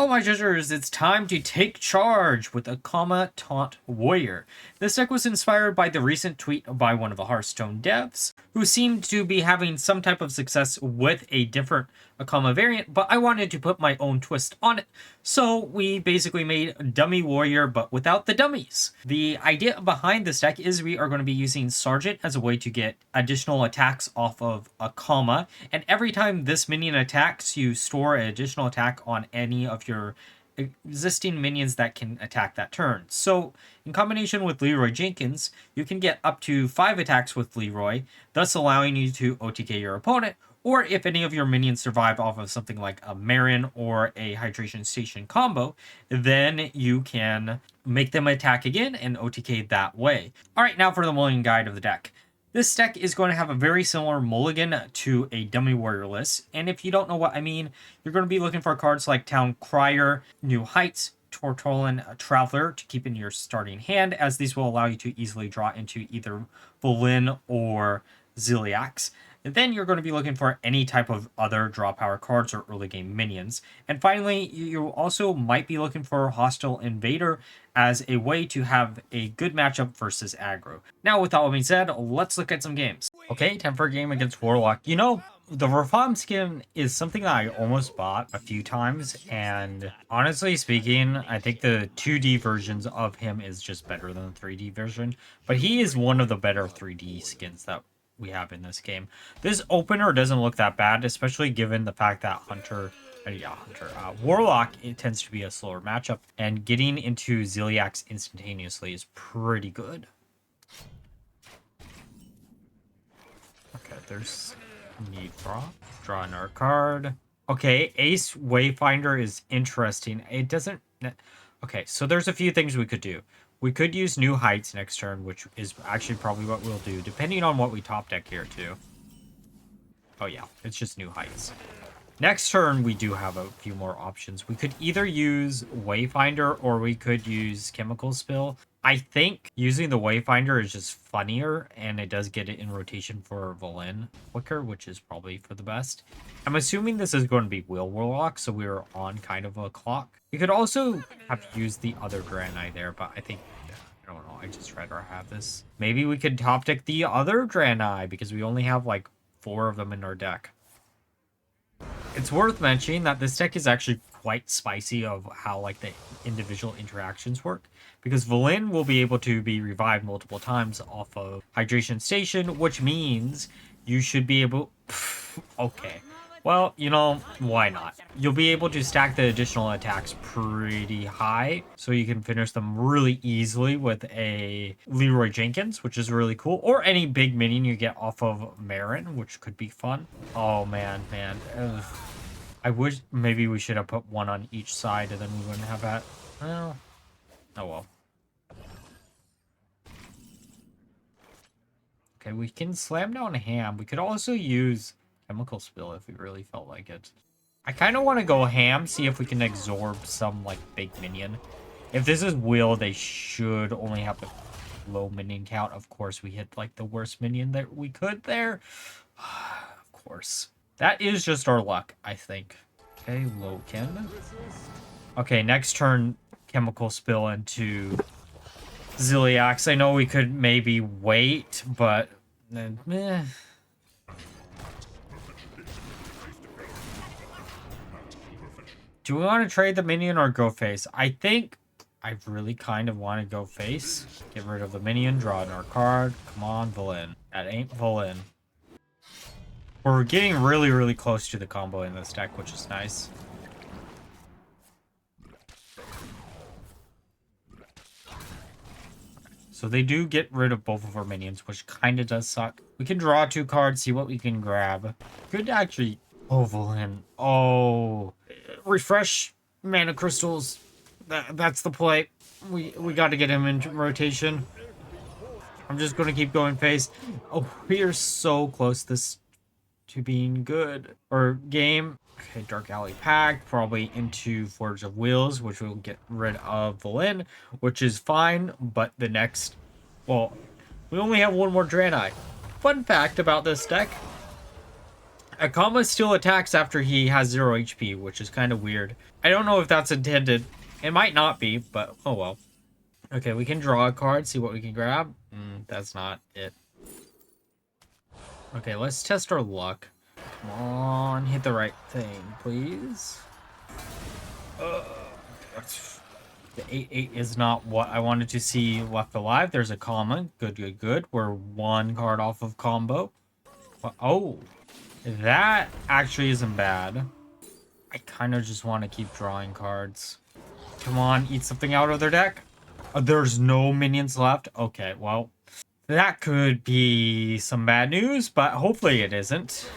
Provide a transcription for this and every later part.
Hello my treasures, it's time to take charge with Akama Taunt Warrior. This deck was inspired by the recent tweet by one of the Hearthstone devs, who seemed to be having some type of success with a different Akama variant, but I wanted to put my own twist on it. So we basically made Dummy Warrior, but without the dummies. The idea behind this deck is we are going to be using Sergeant as a way to get additional attacks off of Akama, and every time this minion attacks, you store an additional attack on any of your existing minions that can attack that turn. So in combination with Leeroy Jenkins, you can get up to 5 attacks with Leeroy, thus allowing you to OTK your opponent, or if any of your minions survive off of something like a Marin or a Hydration Station combo, then you can make them attack again and OTK that way. Alright, now for the Mulligan guide of the deck. This deck is going to have a very similar mulligan to a Dummy Warrior list, and if you don't know what I mean, you're going to be looking for cards like Town Crier, New Heights, Tortolan Traveler to keep in your starting hand, as these will allow you to easily draw into either Volin or Ziliax. And then you're going to be looking for any type of other draw power cards or early game minions. And finally, you also might be looking for Hostile Invader as a way to have a good matchup versus aggro. Now, with all being said, let's look at some games. Okay, time for a game against Warlock. You know, the Reform skin is something that I almost bought a few times, and honestly speaking, I think the 2D versions of him is just better than the 3D version, but he is one of the better 3D skins that we have in this game. This opener doesn't look that bad, especially given the fact that Warlock, it tends to be a slower matchup, and getting into Ziliax instantaneously is pretty good. Okay, there's need drawing our card. Okay, Ace Wayfinder is interesting. It doesn't... Okay, so there's a few things we could do. We could use New Heights next turn, which is actually probably what we'll do, depending on what we top deck here, too. Oh, yeah. It's just New Heights. Next turn, we do have a few more options. We could either use Wayfinder, or we could use Chemical Spill. I think using the Wayfinder is just funnier, and it does get it in rotation for Volin quicker, which is probably for the best. I'm assuming this is going to be Will Warlock, so we're on kind of a clock. We could also have used the other Draenei there, but I think, I don't know, I just rather have this. Maybe we could top deck the other Draenei, because we only have like 4 of them in our deck. It's worth mentioning that this deck is actually quite spicy of how like the individual interactions work, because Volin will be able to be revived multiple times off of Hydration Station, which means you should be able... Okay. Well, you know, why not? You'll be able to stack the additional attacks pretty high, so you can finish them really easily with a Leeroy Jenkins, which is really cool, or any big minion you get off of Marin, which could be fun. Oh, man. Ugh. I wish maybe we should have put one on each side, and then we wouldn't have that. Well, oh well. Okay, we can slam down Ham. We could also use Chemical Spill if we really felt like it. I kind of want to go Ham, see if we can absorb some, like, big minion. If this is Will, they should only have a low minion count. Of course, we hit, like, the worst minion that we could there. Of course. That is just our luck, I think. Okay, Loken. Okay, next turn, Chemical Spill into Ziliax. I know we could maybe wait, but... meh. Do we want to trade the minion or go face? I think I really kind of want to go face. Get rid of the minion, draw in our card. Come on, Volin. That ain't Volin. We're getting really, really close to the combo in this deck, which is nice. So they do get rid of both of our minions, which kind of does suck. We can draw 2 cards, see what we can grab. Could actually... Oh, Volin. Oh... Refresh mana crystals. That's the play. We got to get him into rotation. I'm just going to keep going face. Oh, we are so close to being good. Or game. Okay, Dark Alley Pact. Probably into Forge of Wills, which will get rid of Volin, which is fine. But the next... Well, we only have one more Draenei. Fun fact about this deck. Akama still attacks after he has 0 HP, which is kind of weird. I don't know if that's intended. It might not be, but oh well. Okay, we can draw a card, see what we can grab. That's not it. Okay, let's test our luck. Come on, hit the right thing, please. The 8/8 is not what I wanted to see left alive. There's a Akama. Good, good, good. We're one card off of combo. Oh, that actually isn't bad. I kind of just want to keep drawing cards. Come on, eat something out of their deck. There's no minions left. Okay, well, that could be some bad news, but hopefully it isn't.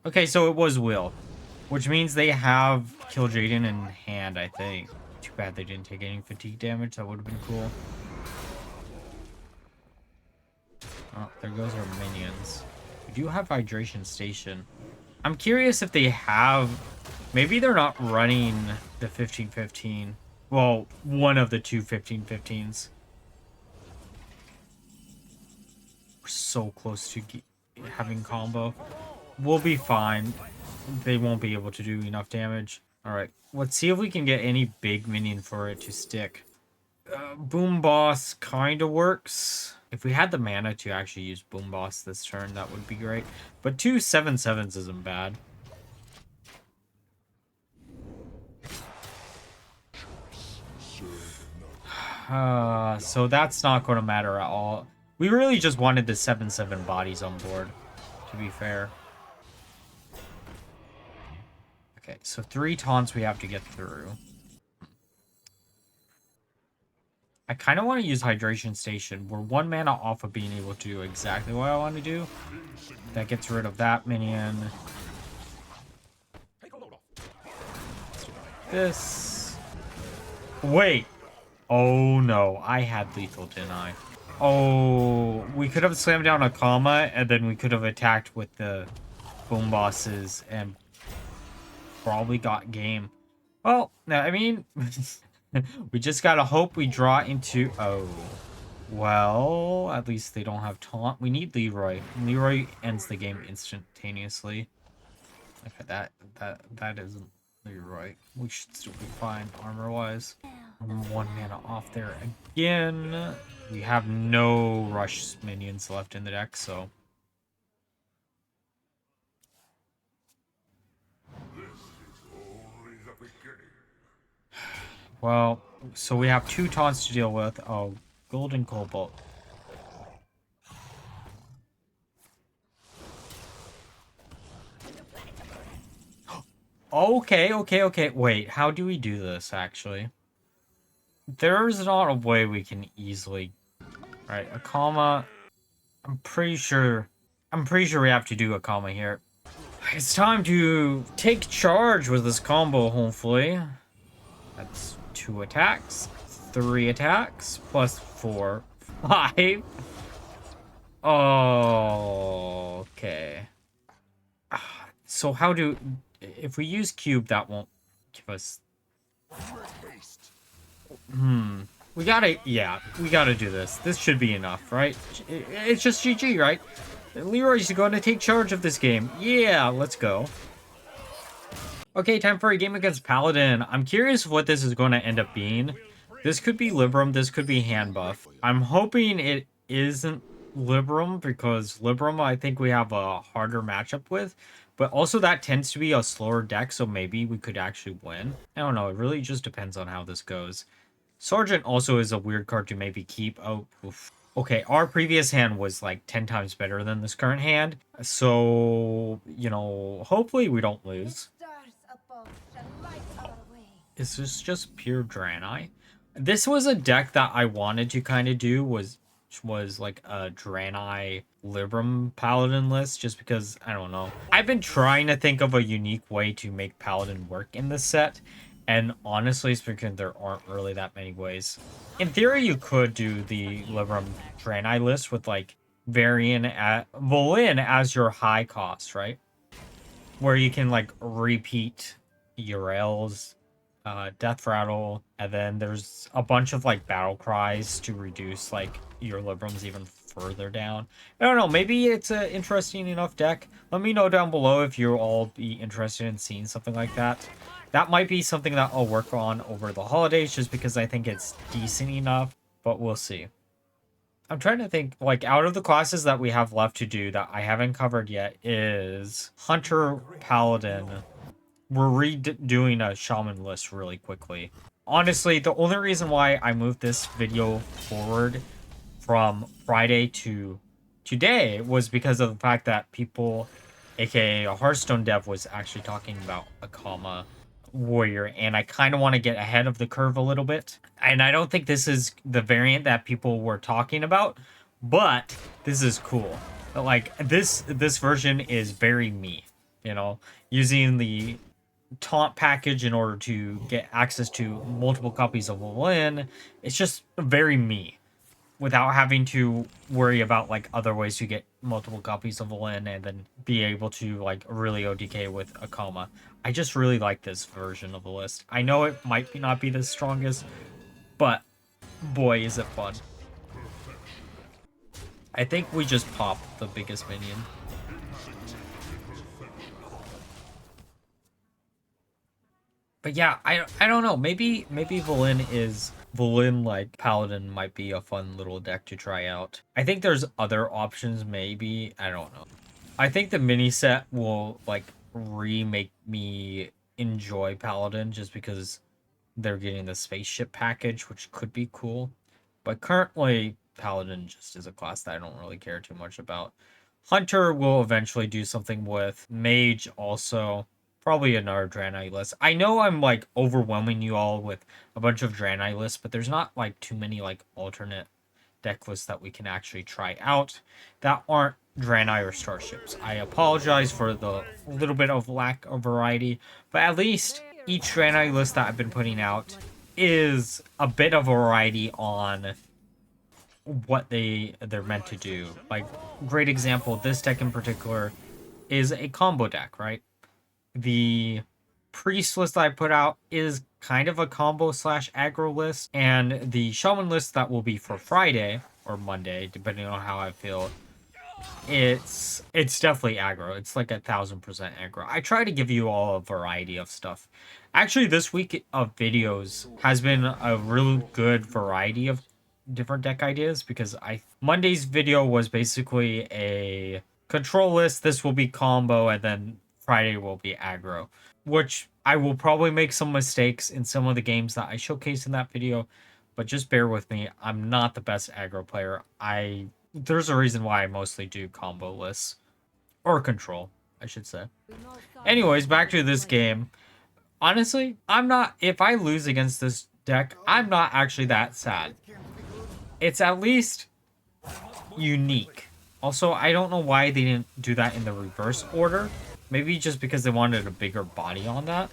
Okay, so it was Will, which means they have Kill Jaden in hand, I think. Too bad they didn't take any fatigue damage. That would have been cool. Oh, there goes our minions. We do have Hydration Station. I'm curious if they have... Maybe they're not running the 15-15. Well, one of the two 15-15s. We're so close to having combo. We'll be fine. They won't be able to do enough damage. Alright, let's see if we can get any big minion for it to stick. Boom Boss kind of works. If we had the mana to actually use Boom Boss this turn, that would be great. But 2 7/7s isn't bad. So that's not going to matter at all. We really just wanted the 7/7 bodies on board, to be fair. Okay, so 3 taunts we have to get through. I kind of want to use Hydration Station. We're 1 mana off of being able to do exactly what I want to do. That gets rid of that minion. Let's do this. Wait. Oh no, I had lethal, didn't I? Oh, we could have slammed down Akama, and then we could have attacked with the boom bosses and probably got game. Well, no, I mean, we just gotta hope we draw into... Oh, well, at least they don't have taunt. We need Leeroy. Leeroy ends the game instantaneously. Okay, that isn't Leeroy. We should still be fine armor-wise. 1 mana off there again. We have no rush minions left in the deck, so... Well, so we have 2 taunts to deal with. Oh, Golden Cobalt. Okay. Wait, how do we do this, actually? There's not a way we can easily... Alright, Akama. I'm pretty sure we have to do Akama here. It's time to take charge with this combo, hopefully. That's 2 attacks, 3 attacks, plus 4, 5. Oh, okay. So how do... If we use cube, that won't give us... We gotta do this. This should be enough, right? It's just GG, right? Leeroy's going to take charge of this game. Yeah, let's go. Okay, time for a game against Paladin. I'm curious what this is going to end up being. This could be Libram, this could be hand buff. I'm hoping it isn't Libram, because Libram I think we have a harder matchup with. But also that tends to be a slower deck, so maybe we could actually win. I don't know, it really just depends on how this goes. Sergeant also is a weird card to maybe keep. Oh, oof. Okay, our previous hand was like 10 times better than this current hand. So, you know, hopefully we don't lose. Is this just pure Draenei? This was a deck that I wanted to kind of do, was like a Draenei Libram Paladin list, just because, I don't know. I've been trying to think of a unique way to make Paladin work in this set, and honestly speaking, there aren't really that many ways. In theory, you could do the Libram Draenei list with like Volin as your high cost, right? Where you can like repeat Yrel's Death Rattle, and then there's a bunch of like battle cries to reduce like your Librams even further down. I don't know, maybe it's an interesting enough deck. Let me know down below if you'll all be interested in seeing something like that. That might be something that I'll work on over the holidays just because I think it's decent enough, but we'll see. I'm trying to think, like, out of the classes that we have left to do that I haven't covered yet is Hunter, Paladin. We're redoing a Shaman list really quickly. Honestly, the only reason why I moved this video forward from Friday to today was because of the fact that people, aka a Hearthstone dev, was actually talking about Akama Warrior, and I kind of want to get ahead of the curve a little bit. And I don't think this is the variant that people were talking about, but this is cool. Like, this version is very me, you know, using the taunt package in order to get access to multiple copies of Mulligan. It's just very me, without having to worry about like other ways to get multiple copies of Lin and then be able to like really ODK with Akama. I just really like this version of the list. I know it might not be the strongest, but boy is it fun. I think we just pop the biggest minion. But yeah, I don't know. Maybe Valen like Paladin might be a fun little deck to try out. I think there's other options maybe. I don't know. I think the mini set will like remake me enjoy Paladin just because they're getting the spaceship package, which could be cool. But currently Paladin just is a class that I don't really care too much about. Hunter will eventually do something with. Mage also. Probably another Draenei list. I know I'm like overwhelming you all with a bunch of Draenei lists, but there's not like too many like alternate deck lists that we can actually try out that aren't Draenei or Starships. I apologize for the little bit of lack of variety, but at least each Draenei list that I've been putting out is a bit of variety on what they're meant to do. Like, great example, this deck in particular is a combo deck, right? The priest list that I put out is kind of a combo slash aggro list, and the shaman list that will be for Friday or Monday, depending on how I feel, it's definitely aggro. It's like 1000% aggro. I try to give you all a variety of stuff. Actually, this week of videos has been a really good variety of different deck ideas because Monday's video was basically a control list. This will be combo, and then Friday will be aggro, which I will probably make some mistakes in some of the games that I showcase in that video, but just bear with me. I'm not the best aggro player. There's a reason why I mostly do combo lists, or control, I should say. Anyways, back to this game. Honestly, if I lose against this deck, I'm not actually that sad. It's at least unique. Also, I don't know why they didn't do that in the reverse order. Maybe just because they wanted a bigger body on that.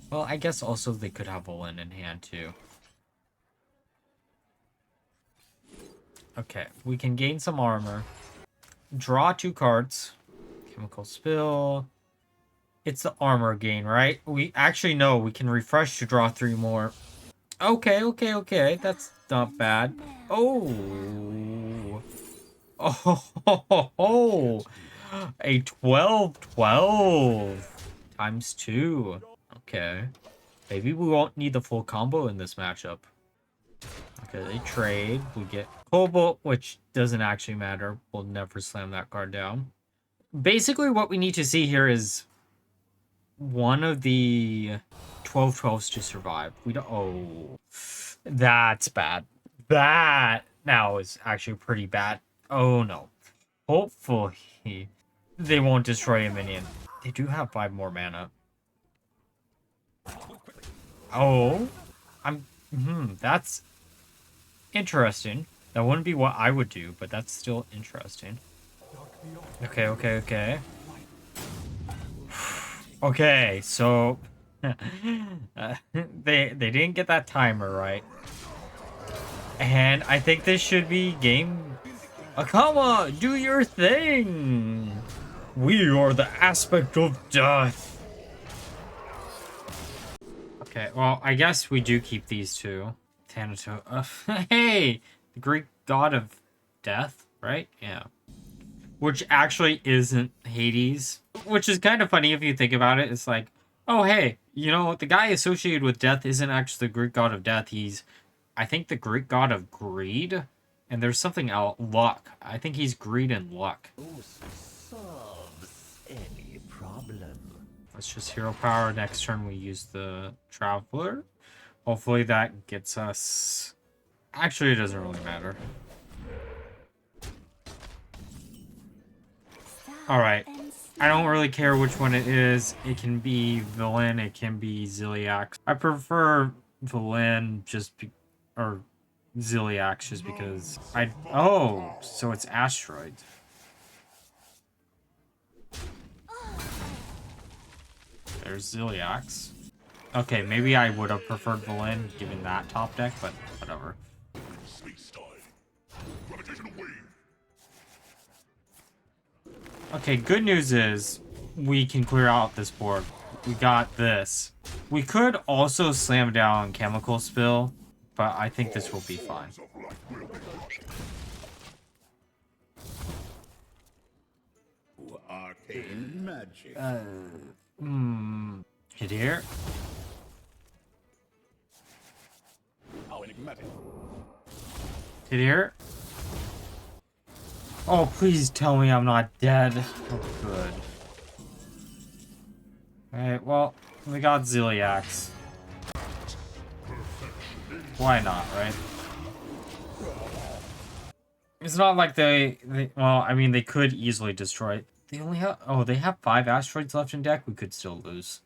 Well, I guess also they could have Olin in hand too. Okay, we can gain some armor. Draw 2 cards. Chemical Spill. It's the armor gain, right? We actually know we can refresh to draw 3 more. Okay. That's not bad. Oh. Oh. A 12/12 times 2. Okay. Maybe we won't need the full combo in this matchup. Okay, they trade. We get Cobalt, which doesn't actually matter. We'll never slam that card down. Basically, what we need to see here is one of the 12/12s to survive. We don't. Oh, that's bad. That now is actually pretty bad. Oh no. Hopefully they won't destroy a minion. They do have 5 more mana. Oh, that's interesting. That wouldn't be what I would do, but that's still interesting. Okay. Okay, so they didn't get that timer right. And I think this should be game. Akama, do your thing! We are the aspect of death. Okay, well, I guess we do keep these two. Thanatos. Hey! The Greek god of death, right? Yeah. Which actually isn't Hades. Which is kind of funny if you think about it. It's like, oh, hey, you know, the guy associated with death isn't actually the Greek god of death. He's, I think, the Greek god of greed. And there's something else. Luck. I think he's greed and luck. Solves any problem. Let's just hero power. Next turn we use the Traveler. Hopefully that gets us... Actually, it doesn't really matter. Alright. I don't really care which one it is. It can be Villain, it can be Ziliax. I prefer Villain or Ziliax just because I... Oh! So it's Asteroids. There's Ziliax. Okay, maybe I would have preferred Villain given that top deck, but whatever. Okay, good news is we can clear out this board. We got this. We could also slam down Chemical Spill, but I think this will be fine. Arcane magic. Hit here. How enigmatic. Hit here. Oh, please tell me I'm not dead. Oh, good. Alright, well, we got Ziliax. Why not, right? It's not like they well, I mean, they could easily destroy it. They only have... Oh, they have 5 asteroids left in deck? We could still lose.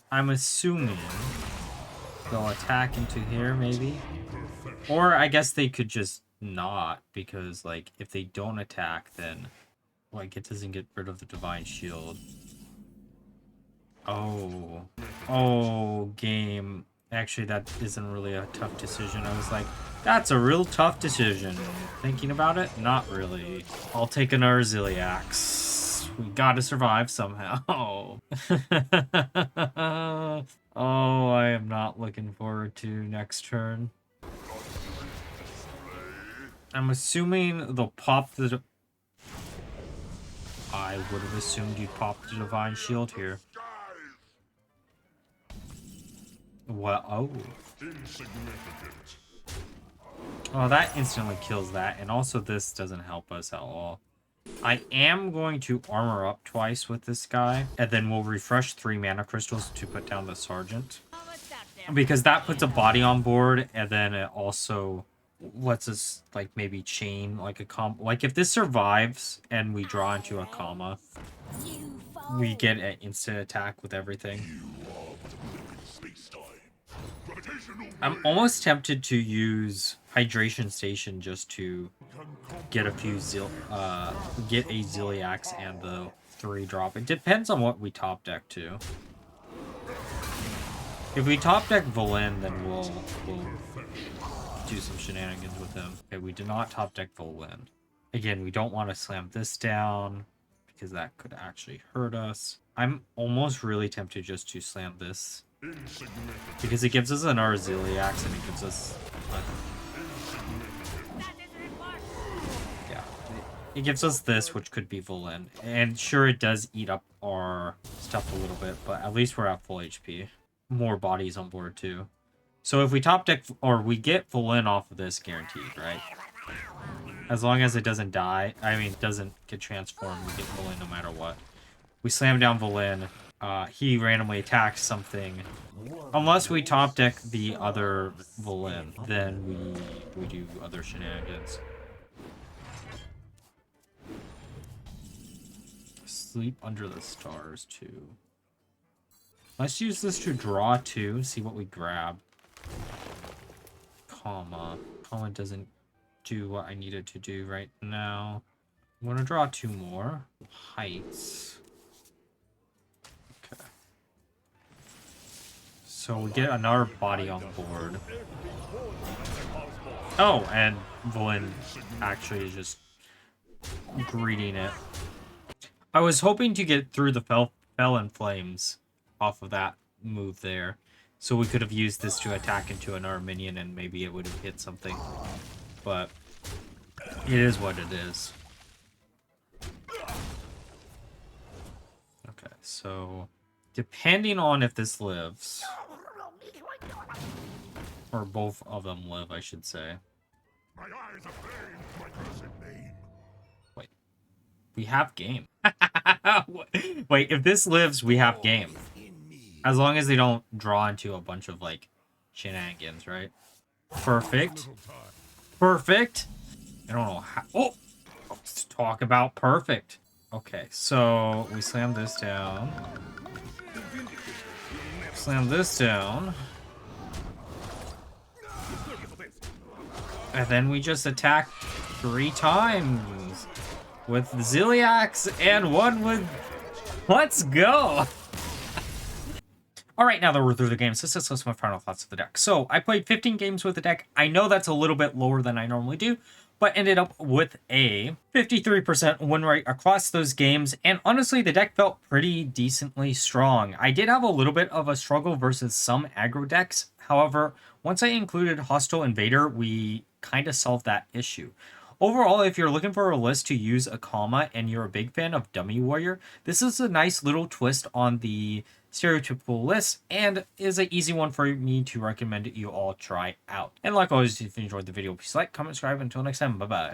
I'm assuming they'll attack into here, maybe? Or I guess they could just not, because, like, if they don't attack, then, like, it doesn't get rid of the Divine Shield. Oh. Oh, game. Actually, that isn't really a tough decision. I was like, that's a real tough decision. Thinking about it, not really. I'll take another Ziliax. We gotta survive somehow. Oh, I am not looking forward to next turn. I'm assuming they'll pop the... I would have assumed you'd pop the Divine Shield here. What? Oh. Well, that instantly kills that, and also this doesn't help us at all. I am going to armor up twice with this guy, and then we'll refresh 3 mana crystals to put down the Sergeant. Because that puts a body on board, and then it also lets us, like, maybe chain, like, a like, if this survives, and we draw into Akama, we get an instant attack with everything. I'm almost tempted to use Hydration Station just to get a few get a Ziliax and the 3-drop. It depends on what we top deck too. If we top deck Villain, then we'll do some shenanigans with him. Okay, we did not top deck Villain. Again, we don't want to slam this down because that could actually hurt us. I'm almost really tempted just to slam this. Because it gives us an Ziliax and it gives us... yeah. It gives us this, which could be Villain. And sure, it does eat up our stuff a little bit, but at least we're at full HP. More bodies on board, too. So if we top deck... or we get Villain off of this, guaranteed, right? As long as it doesn't die... I mean, doesn't get transformed, we get Villain no matter what. We slam down Villain... he randomly attacks something. Unless we top deck the other Villain, then we do other shenanigans. Sleep under the stars too. Let's use this to draw 2, see what we grab. Comma doesn't do what I need it to do right now. I'm gonna draw 2 more. Heights. Okay. So we get another body on board. Oh, and Vlin actually is just greeting it. I was hoping to get through the Felon Flames off of that move there. So we could have used this to attack into another minion and maybe it would have hit something. But it is what it is. Okay, so depending on if this lives, or both of them live, I should say. My eyes are flame, my cursed name. Wait, we have game. Wait, if this lives, we have game. As long as they don't draw into a bunch of, like, shenanigans, right? Perfect. Perfect. I don't know how... Oh! Let's talk about perfect. Okay, so we slam this down. Slam this down. And then we just attack 3 times. With Ziliax and 1 with... Let's go! Alright, now that we're through the games, let's discuss my final thoughts of the deck. So, I played 15 games with the deck. I know that's a little bit lower than I normally do, but ended up with a 53% win rate across those games, and honestly, the deck felt pretty decently strong. I did have a little bit of a struggle versus some aggro decks. However, once I included Hostile Invader, we kind of solved that issue. Overall, if you're looking for a list to use Akama and you're a big fan of Dummy Warrior, this is a nice little twist on the stereotypical list and is an easy one for me to recommend you all try out. And like always, if you enjoyed the video, please like, comment, subscribe. Until next time, bye-bye.